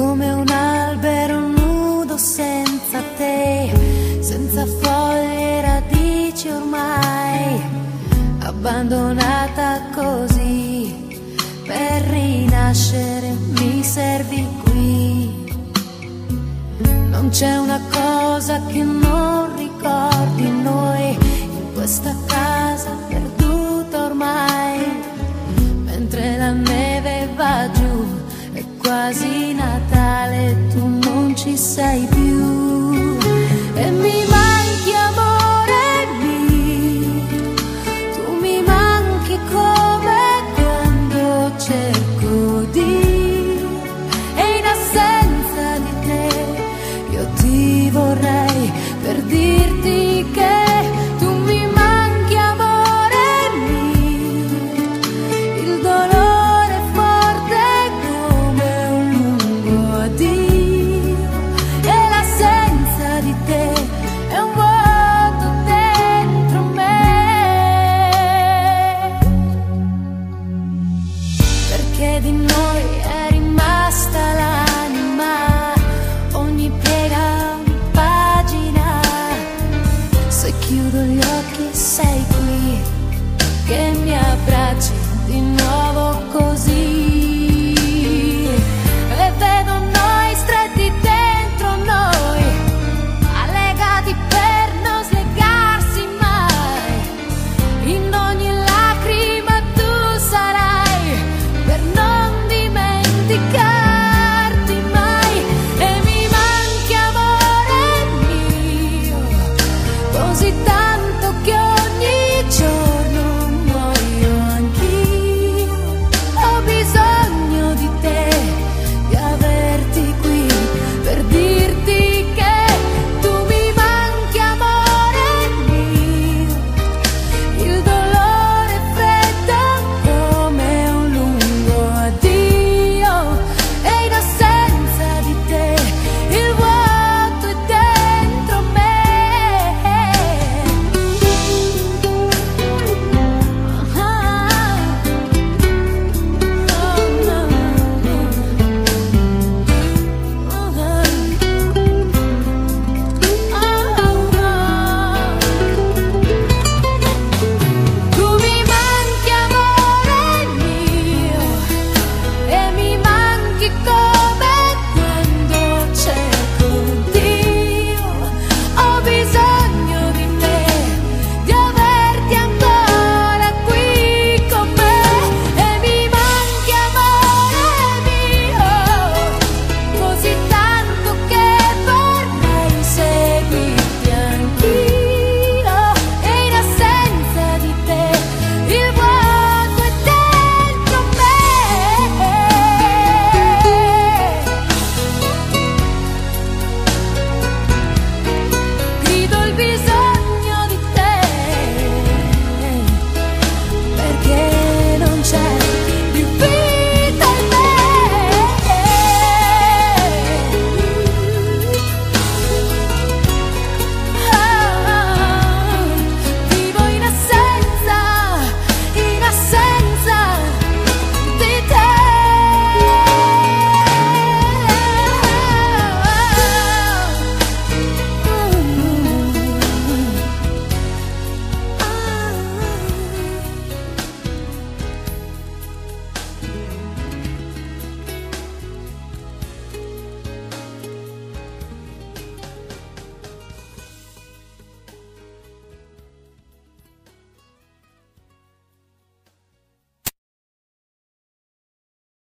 come un albero nudo senza te, senza foglie e radici ormai, abbandonata così, per rinascere mi servi qui. Non c'è una cosa che non ricordi noi, in questa casa perduta ormai, mentre la neve va giù, è quasi Natale, tu non ci sei più. E mi manchi amore mio, tu mi manchi come quando cerco di, e in assenza di te io ti vorrei per dirti che tu mi manchi amore mio, il dolore è forte come un lungo addio, e l'assenza di te è un vuoto dentro me, perché di noi